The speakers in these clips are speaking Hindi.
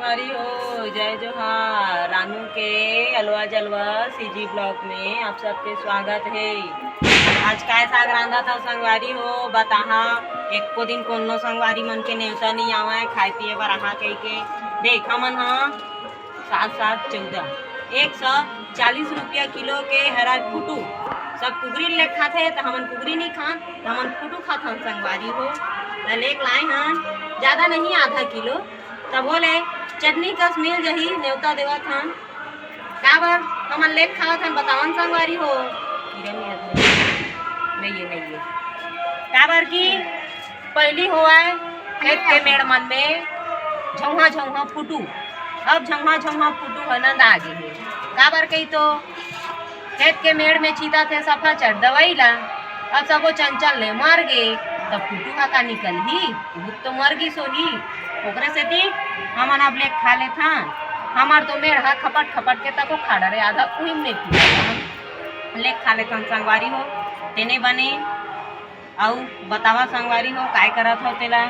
संगवारी हो। जय जोहार। रानू के अलवा जलवा सीजी ब्लॉक में आप सबके स्वागत है। आज काय साग रांधा था संगवारी हो बताहा। एक को दिन कोनो संगवारी मन के नेवता नहीं आवा है खाए पिए बर आहा कही के देखा मन हाँ 7-7-14 140 रुपया किलो के हरा फुटू सब कुगरी ले खाते तो हमन कुगरी नहीं खान तो हमन फुटू खाथन संगवारी हो। तो लेक लाए हन ज़्यादा नहीं आधा किलो तब बोले चटनी कस मिल जही नेवता देवा थन का बार हमन लेक खावत हन बतावन संगवारी हो। नहीं का बार की पहली हुआ है खेत के मेड़ मन में झौहा झौहा फुटू अब झौहा झौहा फुटू हनंद आगे है का बार कही तो खेत के मेड़ में चीता थे सफा चढ़ दवाई ला अब सबो चंचल ले मर गे तब फुटू का निकल ही तो मर गई सो ही ओकरे से थी हमन अब लेक खा ले था हमार तो मेड़ हा खपट खपट के तको खाड़ा रे आधा उही में लेक खा ले था संगवारी हो तेने बने आउ बतावा संगवारी हो काय करत हो तेला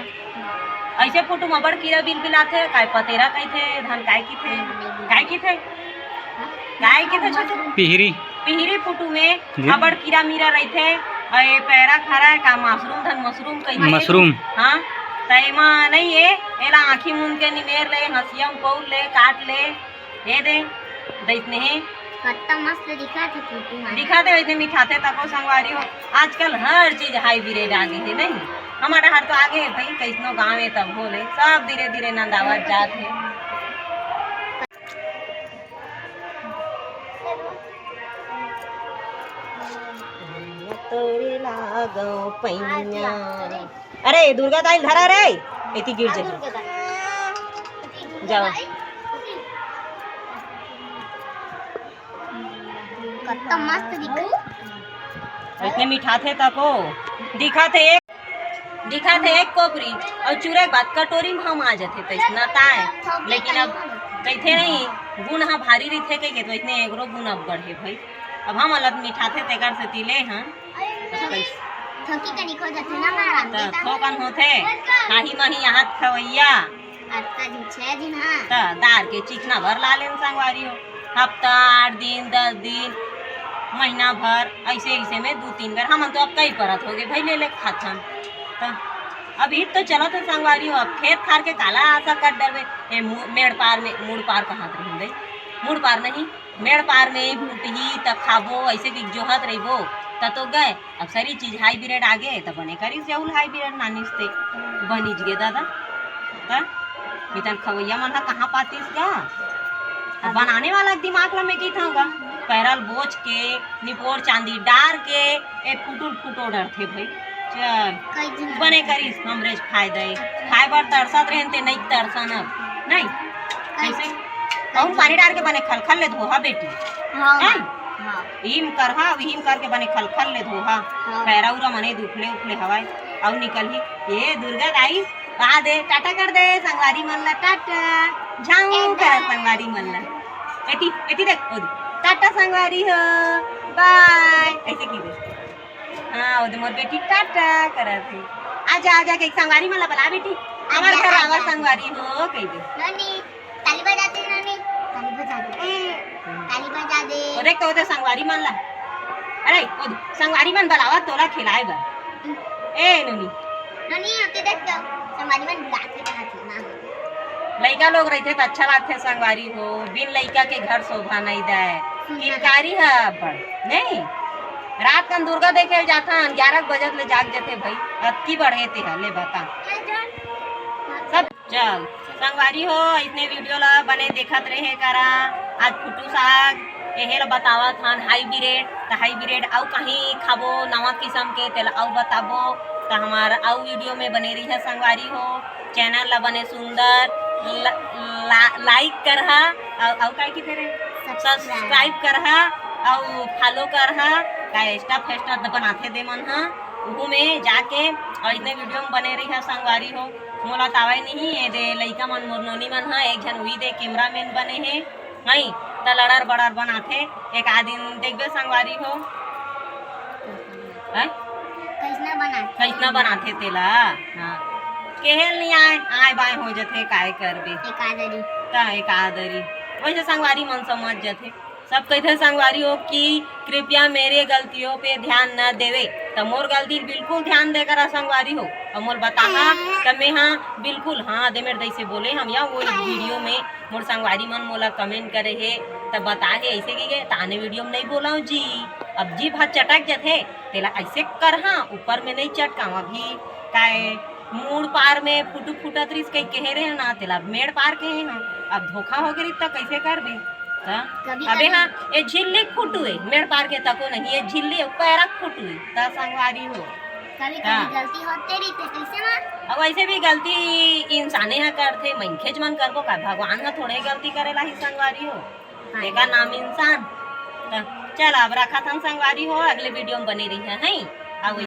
ऐसे फोटो में बड़ कीड़ा बिल बिलाथे काय पतेरा कही थे धान काय की थे छोटू पिहरी फोटो में अबड़ कीड़ा मीरा रहथे ए पैरा खरा का मशरूम कही मशरूम हाँ तैमा नहीं है एला आँखी मुन के निमेर ले हंसिया पौल ले काट ले दे दैतने है कट्टा मस्त दिखाते वैसे मिठाते तको संगवारी हो। आजकल हर चीज हाईब्रिड आगे है नहीं हमारा हाथ तो आगे है भाई कैसनो गाँव है तब बोले सब धीरे धीरे नंदावत जात है। अरे दुर्गा ताई धरा रे एती गिर जाओ कट्टा मस्त इतने मीठा थे तको दिखा थे एक कोपरी और चूरे के बाद कटोरी में हम आ जाते तैसना ताए लेकिन अब कहते नहीं गुण हाँ भारी रही थे कही तो इतने एगरो गुण अब बढ़े भाई अब हम अलग मीठा थे तेकर से तिले हाँ थोकन होते काही मही यहाँ खवैया दार के चिकना भर ला लेन संगवारी हो हफ्ता 8 दिन 10 दिन महीना भर ऐसे में 2-3 बार हम तो अब कई परत हो गए भाई ले खाथन तो अभी तो चलो तो संगवारी हो अब खेत खार के काला आशा कर डरवे मेड़ पार में मुड़ पार कहाँ रही मुड़ पार नहीं मेड़ पार में भूटही तब खाबो ऐसे की जोहत रहीबो तो गए अब सारी चीज हाईब्रिड आगे तो बने करी जौल हाईब्रिड नानिस ते बनीज गे दादा तो खवैया मन कहाँ पातीस गा बनाने वाला दिमाग में की था पैरल बोझ के निपोर चांदी डार के ए फुटो डर थे भाई चल बने करीस हमरे खाए बार तरसत रहते नहीं तरसन अब नहीं ऐसे और पानी डाल के बने खलखल ले धोहा बेटी हिम करके बने खलखल ले धोहा पैरा उरा मने दुखले हवाए और निकल ही ये दुर्गा दाई आ दे टाटा कर दे संगवारी मन ला टाटा झाऊ कर संगवारी मन ला एटी देख ओदी टाटा संगवारी हो बाय ऐसे की दे हाँ ओदे मोर बेटी टाटा करत है आजा के संगवारी मन ला बुला बेटी हमार घर आवा संगवारी हो कह दे नानी ताली बजा दे ओ देख तो ओदे संगवारी मन ला अरे ओदे संगवारी मन बुलावा तोला खिलाए बा ए ननी आते देख तो संगवारी मन बुलाते ना लड़का लोग रहते तो अच्छा लगते संगवारी हो बिन लड़का के घर शोभा नहीं दे किनकारी है पर नहीं रात का दुर्गा देखे जाता 11 बजे ले जाग जाते भाई अति बढ़े थे ले बता सब चल संगवारी हो इतने वीडियो ला बने देखत रहे करा आज फुटू साग एहे ला बतावा थान हाईब्रिड आउ कहीं खाबो नवा किस्म के तेला आउ बताबो तो हमारा आउ वीडियो में बने रही है संगवारी हो चैनल ला बने सुंदर लाइक करहा और काय की तेरे सब्सक्राइब करहा और फॉलो करहा का एक्स्ट्रा फेस्टा बनाते दे मन हा उहू में जाके और इतने वीडियो में बने रही है संगवारी हो मोला तावाई नहीं है दे लइका मन मोरनोनी मन हा एक जन वही दे कैमरामैन बने हैं नहीं तो लड़र बड़र बनाते एक आदिन देखबे संगवारी हो कैसना बनाते तेला हाँ केहल नहीं आए बाएं हो जथे काय करबे एक आदरी ता एक आदरी वैसे संगवारी मन समझ जथे सब कहते संगवारी हो कि कृपया मेरे गलतियों पे ध्यान न देवे तो मोर गलती बिल्कुल ध्यान देकर संगवारी हो और मोर बताहा तो मैं हाँ बिल्कुल हाँ दे मेरे दैसे बोले हम या वो वीडियो में मोर संगवारी मन मोला कमेंट करे है तब बताए ऐसे की गए ताने वीडियो में नहीं बोला हूँ जी अब जी भात चटक जथे तेला ऐसे कर हाँ ऊपर में नहीं चटकाऊ अभी काय मूड पार में फुटू फुटत रिस कहीं कहे रहे ना तेला मेड़ पार के हाँ अब धोखा हो गई तो कैसे कर बे अबे हाँ ये झिल्ली फुटुए मेड़ पार के तको नहीं ये झिल्ली पैरा फुटुए ता संगवारी हो कभी कभी गलती होते रही तो कैसे मां अब वैसे भी गलती इंसाने हा करते मनखेज मन करबो का भगवान हा थोड़े गलती करेला ही संगवारी हो देखा नाम इंसान चल अब रखा था संगवारी हो अगले वीडियो में बनी रही है